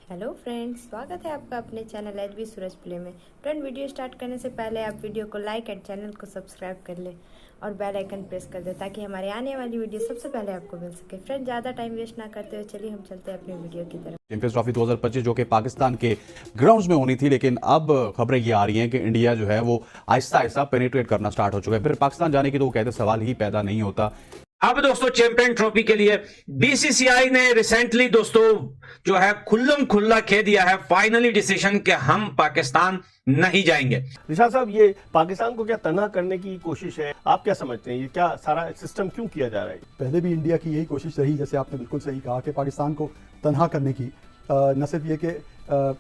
Hello friends, स्वागत है आपका अपने चैनल एचबी सूरज प्ले में। फ्रेंड, वीडियो स्टार्ट करने से पहले आप वीडियो को लाइक एंड चैनल को सब्सक्राइब कर लें और बेल आइकन प्रेस कर दें ताकि हमारे आने वाली वीडियो सबसे पहले आपको मिल सके। फ्रेंड, ज़्यादा टाइम वेस्ट ना करते हुए चलिए हम चलते हैं अपनी वीडियो की तरफ। चैंपियंस ट्रॉफी 2025 जो कि पाकिस्तान के ग्राउंड्स में होनी थी, लेकिन अब खबरें ये आ रही हैं कि इंडिया जो है वो आहिस्ता आहिस्ता पेनिट्रेट करना स्टार्ट हो चुका है। फिर पाकिस्तान जाने की तो वो कहते सवाल ही पैदा नहीं होता। अब दोस्तों चैंपियन ट्रॉफी के लिए बीसीसीआई ने रिसेंटली दोस्तों जो है खुल्लम खुल्ला कह दिया है फाइनली डिसीजन कि हम पाकिस्तान नहीं जाएंगे। निशाद साहब, ये पाकिस्तान को क्या तनहा करने की कोशिश है? आप क्या समझते हैं, ये क्या सारा सिस्टम क्यों किया जा रहा है? पहले भी इंडिया की यही कोशिश रही, जैसे आपने बिल्कुल सही कहा कि पाकिस्तान को तनहा करने की, न सिर्फ ये कि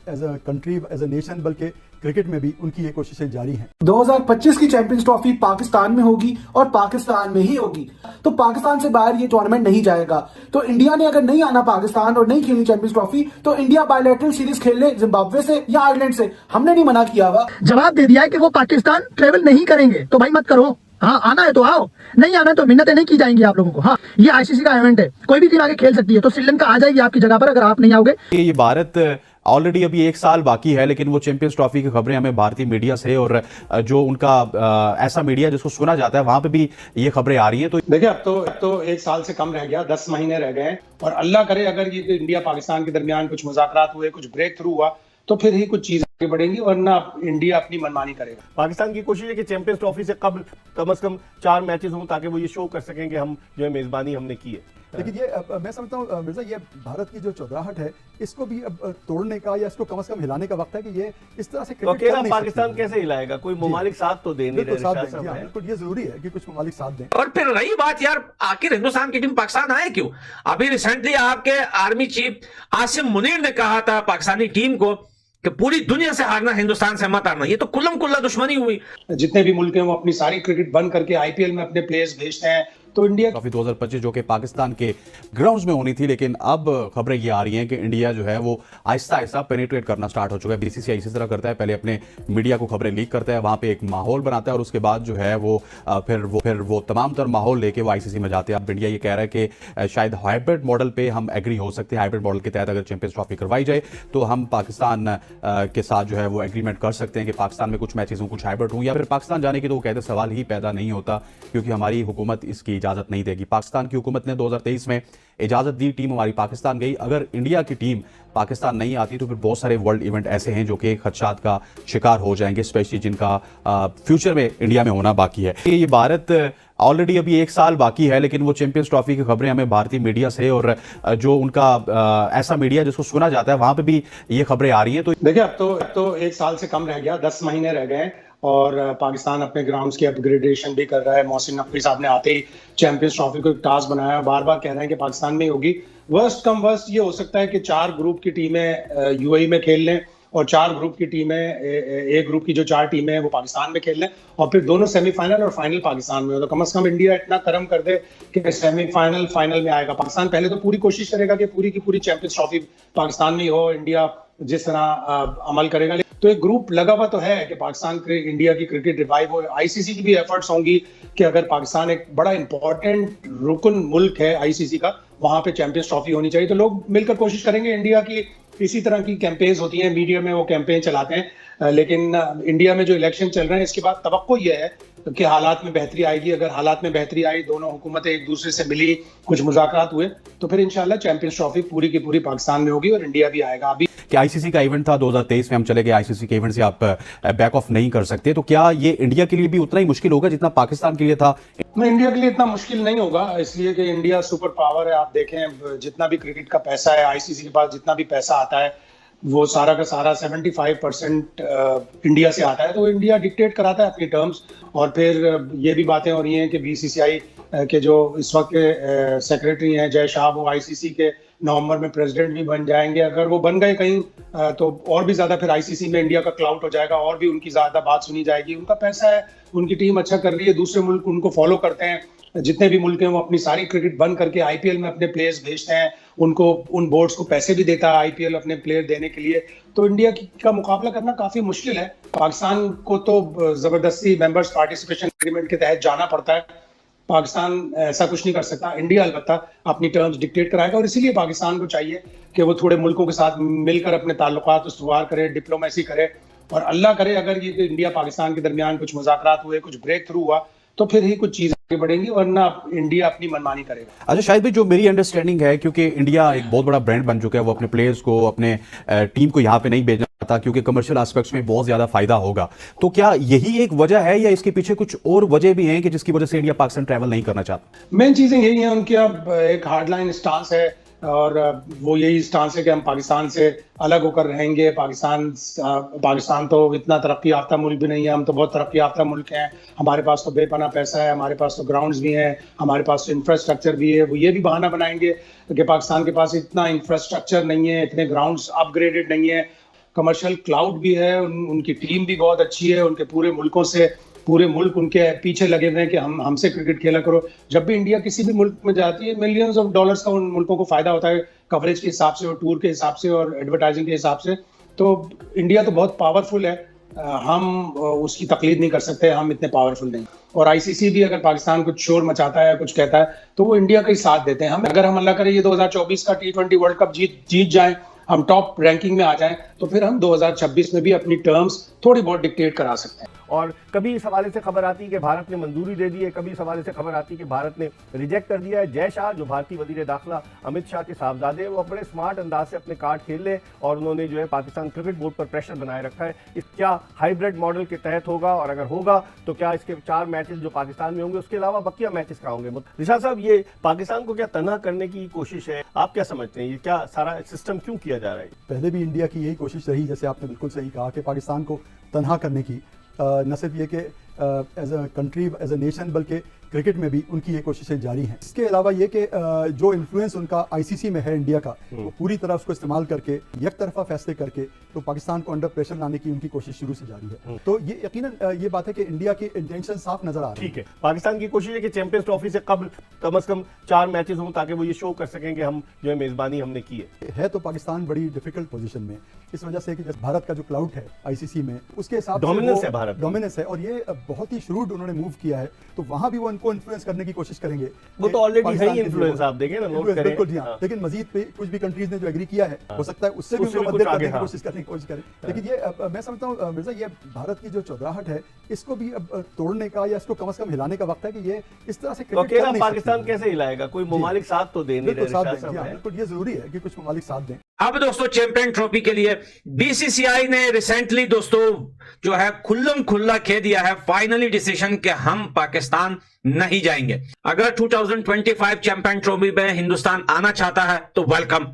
as a country, as a nation, बल्कि क्रिकेट में भी उनकी ये कोशिशें जारी हैं। 2025 की चैंपियंस ट्रॉफी पाकिस्तान में होगी और पाकिस्तान में ही होगी, तो पाकिस्तान से बाहर ये टूर्नामेंट नहीं जाएगा। तो इंडिया ने अगर नहीं आना पाकिस्तान और नहीं खेलनी चैंपियंस ट्रॉफी, तो इंडिया बायलैटरल सीरीज खेल ले जिम्बाब्वे से या आयरलैंड से। हमने नहीं मना किया हुआ, जवाब दे दिया है कि वो पाकिस्तान ट्रेवल नहीं करेंगे। तो भाई मत करो, हाँ आना है तो आओ, नहीं आना है तो मिन्नतें नहीं की जाएंगी आप लोगों को। हाँ, ये आईसीसी का इवेंट है, कोई भी टीम आगे खेल सकती है। तो श्रीलंका आ जाएगी आपकी जगह पर अगर आप नहीं आओगे। ये भारत ऑलरेडी अभी 1 साल बाकी है, लेकिन वो चैंपियंस ट्रॉफी की खबरें हमें भारतीय मीडिया से और जो उनका ऐसा मीडिया जिसको सुना जाता है वहां पे भी ये खबरें आ रही हैं। तो देखिए, अब तो 1 साल से कम रह गया, 10 महीने रह गए हैं, और अल्लाह करे अगर ये इंडिया पाकिस्तान के दरमियान कुछ मुज़ाकरात हुए, कुछ ब्रेक थ्रू हुआ, तो फिर ही कुछ चीजें आगे बढ़ेंगी, वरना इंडिया अपनी मनमानी करेगा। पाकिस्तान की कोशिश है कि चैंपियंस ट्रॉफी से कम से कम 4 मैचेस हों, ताकि वो ये शो कर सकें कि हम जो है मेजबानी हमने की है। लेकिन ये मैं समझता हूँ मिर्जा, ये भारत की जो चौधराहट है, इसको भी अब तोड़ने का या इसको कम से कम हिलाने का वक्त है कि ये इस तरह से तो अकेला पाकिस्तान कैसे हिलाएगा? कोई ममालिक साथ तो दे नहीं रहे। बिल्कुल, ये जरूरी है कि कुछ ममालिक साथ दें। और फिर रही बात यार, आखिर हिंदुस्तान की टीम पाकिस्तान आए क्यों? अभी रिसेंटली आपके आर्मी चीफ आसिम मुनीर ने कहा था पाकिस्तानी टीम को कि पूरी दुनिया से हारना, हिंदुस्तान से मत हारना। ये तो कुल्लम कुल्ला दुश्मनी हुई। जितने भी मुल्क हैं वो अपनी सारी क्रिकेट बंद करके आईपीएल में अपने प्लेयर्स भेजते हैं, तो इंडिया ट्रॉफी 2025 जो कि पाकिस्तान के ग्राउंड्स में होनी थी, लेकिन अब खबरें ये आ रही हैं कि इंडिया जो है वो आहिस्ता आहिस्ता पेनिट्रेट करना स्टार्ट हो चुका है। बीसीसीआई इसी तरह करता है, पहले अपने मीडिया को खबरें लीक करता है, वहां पे एक माहौल बनाता है और उसके बाद जो है वो फिर वो तमाम तर माहौल लेके वो आईसीसी में जाते हैं। अब इंडिया ये कह रहा है कि शायद हाइब्रिड मॉडल पे हम एग्री हो सकते हैं। हाइब्रिड मॉडल के तहत अगर चैंपियंस ट्रॉफी करवाई जाए तो हम पाकिस्तान के साथ जो है वो एग्रीमेंट कर सकते हैं कि पाकिस्तान में कुछ मैचेस हों, कुछ हाइब्रिड हों, या फिर पाकिस्तान जाने की तो वो कहते सवाल ही पैदा नहीं होता, क्योंकि हमारी हुकूमत इसकी इजाजत नहीं देगी। पाकिस्तान की हुकूमत ने 2023 में इजाजत दी, टीम हमारी पाकिस्तान गई। अगर इंडिया की टीम पाकिस्तान नहीं आती तो फिर बहुत सारे वर्ल्ड इवेंट ऐसे हैं जो कि खदशात का शिकार हो जाएंगे, स्पेशली जिनका फ्यूचर में इंडिया में होना बाकी है। ये भारत ऑलरेडी अभी 1 साल बाकी है, लेकिन वो चैंपियंस ट्रॉफी की खबरें हमें भारतीय मीडिया से और जो उनका ऐसा मीडिया जिसको सुना जाता है वहां पे भी ये खबरें आ रही हैं। तो देखिए, अब तो 1 साल से कम रह गया, 10 महीने रह गए हैं, और पाकिस्तान अपने ग्राउंड्स की अपग्रेडेशन भी कर रहा है। मोहसिन नकवी साहब ने आते ही चैंपियंस ट्रॉफी को एक टास्क बनाया, बार बार कह रहे हैं कि पाकिस्तान में ही होगी। वर्स्ट कम वर्स्ट ये हो सकता है कि 4 ग्रुप की टीमें यूएई में खेल लें और 4 ग्रुप की टीमें, एक ग्रुप की जो 4 टीमें हैं वो पाकिस्तान में खेल लें, और फिर दोनों सेमीफाइनल और फाइनल पाकिस्तान में हो। तो कम से कम इंडिया इतना कर्म कर दे कि सेमीफाइनल फाइनल में आएगा पाकिस्तान। पहले तो पूरी कोशिश करेगा कि पूरी की पूरी चैंपियंस ट्रॉफी पाकिस्तान में ही हो, इंडिया जिस तरह अमल करेगा। तो एक ग्रुप लगा हुआ तो है कि पाकिस्तान के इंडिया की क्रिकेट रिवाइव हो। आईसीसी की भी एफर्ट्स होंगी कि अगर पाकिस्तान एक बड़ा इंपॉर्टेंट रुकन मुल्क है आईसीसी का, वहां पे चैंपियंस ट्रॉफी होनी चाहिए, तो लोग मिलकर कोशिश करेंगे। इंडिया की इसी तरह की कैंपेन्स होती हैं, मीडिया में वो कैंपेन चलाते हैं, लेकिन इंडिया में जो इलेक्शन चल रहे हैं इसके बाद तवक्को ये है कि हालात में बेहतरी आएगी। अगर हालात में बेहतरी आई, दोनों हुकूमतें एक दूसरे से मिली, कुछ मुज़ाकरात हुए, तो फिर इंशाल्लाह चैंपियंस ट्रॉफी पूरी की पूरी पाकिस्तान में होगी और इंडिया भी आएगा। अभी कि आईसीसी का इवेंट था 2023 में, हम चले गए, आईसीसी के इवेंट से आप बैक ऑफ नहीं कर सकते, तो क्या ये इंडिया के लिए भी उतना ही मुश्किल होगा जितना पाकिस्तान के लिए था? इंडिया के लिए इतना मुश्किल नहीं होगा, इसलिए कि इंडिया सुपर पावर है। आप देखें, जितना भी क्रिकेट का पैसा है आईसीसी के पास, जितना भी पैसा आता है वो सारा का सारा 75% इंडिया से आता है। तो इंडिया डिक्टेट कराता है अपनी टर्म्स। और फिर ये भी बातें हो रही हैं कि बीसीसीआई के जो इस वक्त के सेक्रेटरी हैं जय शाह, वो आईसीसी के नवंबर में प्रेसिडेंट भी बन जाएंगे। अगर वो बन गए कहीं तो और भी ज्यादा फिर आईसीसी में इंडिया का क्लाउट हो जाएगा, और भी उनकी ज्यादा बात सुनी जाएगी। उनका पैसा है, उनकी टीम अच्छा कर रही है, दूसरे मुल्क उनको फॉलो करते हैं। जितने भी मुल्क हैं वो अपनी सारी क्रिकेट बंद करके आईपीएल में अपने प्लेयर्स भेजते हैं, उनको उन बोर्ड्स को पैसे भी देता है आईपीएल अपने प्लेयर देने के लिए। तो इंडिया का मुकाबला करना काफी मुश्किल है। पाकिस्तान को तो जबरदस्ती मेंबर्स पार्टिसिपेशन एग्रीमेंट के तहत जाना पड़ता है, पाकिस्तान ऐसा कुछ नहीं कर सकता। इंडिया अलबत्ता अपनी टर्म्स डिक्टेट कराएगा और इसीलिए पाकिस्तान को चाहिए कि वो थोड़े मुल्कों के साथ मिलकर अपने ताल्लुकात सुधार करे, डिप्लोमेसी करे, और अल्लाह करे अगर ये इंडिया पाकिस्तान के दरमियान कुछ मुज़ाकरात हुए, कुछ ब्रेक थ्रू हुआ, तो फिर ही कुछ चीजें आगे बढ़ेंगी, वरना इंडिया अपनी मनमानी करेगा। अच्छा शायद भाई, जो मेरी अंडरस्टैंडिंग है, क्योंकि इंडिया एक बहुत बड़ा ब्रांड बन चुका है, वो अपने प्लेयर्स को, अपने टीम को यहाँ पे नहीं भेजना चाहता क्योंकि कमर्शियल एस्पेक्ट्स में बहुत ज्यादा फायदा होगा। तो क्या यही एक वजह है या इसके पीछे कुछ और वजह भी हैं कि जिसकी वजह से इंडिया पाकिस्तान ट्रैवल नहीं करना चाहता? मेन चीजें यही हैं, उनकी अब एक हार्डलाइन स्टांस है और वो यही स्टांस है कि हम पाकिस्तान से अलग होकर रहेंगे। पाकिस्तान तो इतना तरक्की याफ्ता मुल्क भी नहीं है, हम तो बहुत तरक्की याफ्ता मुल्क हैं। हमारे पास तो बेपना पैसा है, हमारे पास तो ग्राउंड्स भी हैं, हमारे पास तो इंफ्रास्ट्रक्चर भी है। वो ये भी बहाना बनाएंगे कि पाकिस्तान के पास इतना इंफ्रास्ट्रक्चर नहीं है, इतने ग्राउंड्स अपग्रेडेड नहीं है, कमर्शियल क्लाउड भी है, उनकी टीम भी बहुत अच्छी है, उनके पूरे मुल्क उनके पीछे लगे हुए हैं कि हमसे क्रिकेट खेला करो। जब भी इंडिया किसी भी मुल्क में जाती है, मिलियंस ऑफ डॉलर्स का उन मुल्कों को फायदा होता है, कवरेज के हिसाब से और टूर के हिसाब से और एडवर्टाइजिंग के हिसाब से। तो इंडिया तो बहुत पावरफुल है, हम उसकी तकलीद नहीं कर सकते, हम इतने पावरफुल नहीं। और आईसीसी भी अगर पाकिस्तान कुछ शोर मचाता है, कुछ कहता है, तो वो इंडिया का ही साथ देते हैं। हम अगर हम अल्लाह करे ये 2024 का T20 वर्ल्ड कप जीत जाएं, हम टॉप रैंकिंग में आ जाएं, तो फिर हम 2026 में भी अपनी टर्म्स थोड़ी बहुत डिक्टेट करा सकते हैं। और कभी इस हवाले से खबर आती है कि भारत ने मंजूरी दे दी है, कभी इस हवाले से खबर आती है कि भारत ने रिजेक्ट कर दिया है। जय शाह जो भारतीय वजीर दाखिला अमित शाह के साहबजादे हैं, वो बड़े स्मार्ट अंदाज से अपने कार्ड खेल ले और उन्होंने जो है पाकिस्तान क्रिकेट बोर्ड पर प्रेशर बनाए रखा है। इस क्या हाइब्रिड मॉडल के तहत होगा, और अगर होगा तो क्या इसके 4 मैचेस जो पाकिस्तान में होंगे उसके अलावा बकिया मैचेस का होंगे? रिशाद साहब, ये पाकिस्तान को क्या तनहा करने की कोशिश है? आप क्या समझते हैं, ये क्या सारा सिस्टम क्यों किया जा रहा है? पहले भी इंडिया की यही कोशिश रही, जैसे आपने बिल्कुल सही कहा, कि पाकिस्तान को तनहा करने की, न सिर्फ ये कि as a country, as a nation, बल्कि क्रिकेट में भी उनकी ये कोशिशें जारी हैं। इसके अलावा ये कि जो इन्फ्लुएंस उनका आईसीसी में है इंडिया का, वो पूरी तरह उसको इस्तेमाल करके एक तरफा फैसले करके तो पाकिस्तान को अंडर प्रेशर लाने की उनकी कोशिश शुरू से जारी है। तो ये यकीनन ये बात है कि इंडिया की इंटेंशन साफ नजर आ रही है। ठीक है, पाकिस्तान की कोशिश है कि चैंपियंस ट्रॉफी से कम से कम 4 मैचेस हों ताकि वो ये शो कर सकें कि हम जो है मेजबानी हमने की है। तो पाकिस्तान बड़ी डिफिकल्ट पोजीशन में, इस वजह से कि भारत का जो क्लाउड है आईसीसी में, उसके हिसाब से डोमिनेंस है, भारत डोमिनेंस है, और ये बहुत ही श्रूड उन्होंने मूव किया है। तो वहां भी वो उनको इन्फ्लुएंस करने की कोशिश करेंगे। वो तो ऑलरेडी है ही इन्फ्लुएंस, आप देखें ना, नोट करें। बिल्कुल जी हाँ, लेकिन मजीद पे कुछ भी कंट्रीज ने जो एग्री किया है, हो सकता है उससे भी उनको मदद करने की कोशिश करें। लेकिन ये मैं समझता हूँ मिर्जा, ये भारत की जो चौधराहट है, इसको भी अब तोड़ने का या इसको कम से कम हिलाने का वक्त है कि ये इस तरह से क्रिकेट पाकिस्तान कैसे हिलाएगा? कोई ममालिक साथ तो दे नहीं रहे। बिल्कुल ये जरूरी है कि कुछ ममालिक साथ दें। अब दोस्तों, चैंपियन ट्रॉफी के लिए बीसीसीआई ने रिसेंटली दोस्तों जो है खुल्लम खुल्ला कह दिया है, फाइनली डिसीजन कि हम पाकिस्तान नहीं जाएंगे। अगर 2025 चैंपियन ट्रॉफी में हिंदुस्तान आना चाहता है तो वेलकम,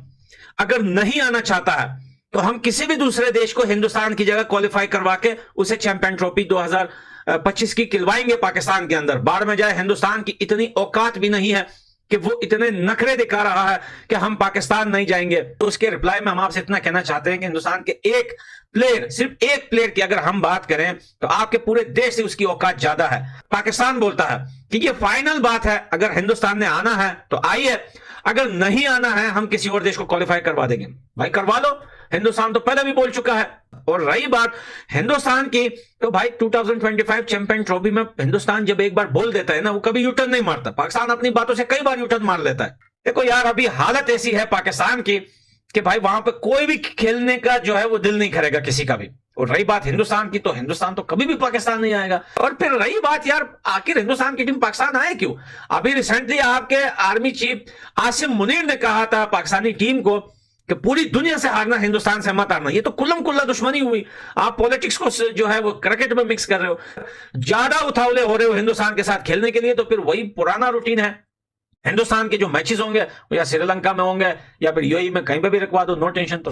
अगर नहीं आना चाहता है तो हम किसी भी दूसरे देश को हिंदुस्तान की जगह क्वालिफाई करवा के उसे चैंपियन ट्रॉफी 2025 की खिलवाएंगे पाकिस्तान के अंदर। बाढ़ में जाए, हिंदुस्तान की इतनी औकात भी नहीं है कि वो इतने नखरे दिखा रहा है कि हम पाकिस्तान नहीं जाएंगे। तो उसके रिप्लाई में हम आपसे इतना कहना चाहते हैं कि हिंदुस्तान के एक प्लेयर, सिर्फ एक प्लेयर की अगर हम बात करें तो आपके पूरे देश से उसकी औकात ज्यादा है। पाकिस्तान बोलता है कि ये फाइनल बात है, अगर हिंदुस्तान ने आना है तो आइए, अगर नहीं आना है हम किसी और देश को क्वालिफाई करवा देंगे। भाई करवा लो, हिंदुस्तान तो पहले भी बोल चुका है। और रही बात हिंदुस्तान की, तो भाई 2025 चैंपियन ट्रॉफी में हिंदुस्तान जब एक बार बोल देता है ना, वो कभी यूटर्न नहीं मारता। पाकिस्तान अपनी बातों से कई बार यूटर्न मार लेता है। देखो यार, अभी हालत ऐसी है पाकिस्तान की कि भाई वहां पे कोई भी खेलने का जो है वो दिल नहीं करेगा किसी का भी। और रही बात हिंदुस्तान की, तो हिंदुस्तान तो कभी भी पाकिस्तान नहीं आएगा। और फिर रही बात यार, आखिर हिंदुस्तान की टीम पाकिस्तान आए क्यों? अभी रिसेंटली आपके आर्मी चीफ आसिम मुनीर ने कहा था पाकिस्तानी टीम को कि पूरी दुनिया से हारना, हिंदुस्तान से मत हारना। ये तो कुल्लम कुल्ला दुश्मनी हुई। आप पॉलिटिक्स को जो है वो क्रिकेट में मिक्स कर रहे हो, ज्यादा उतावले हो रहे हो हिंदुस्तान के साथ खेलने के लिए। तो फिर वही पुराना रूटीन है, हिंदुस्तान के जो मैचेस होंगे या श्रीलंका में होंगे या फिर यूएई में, कहीं पे भी रखवा दो, नो टेंशन। तो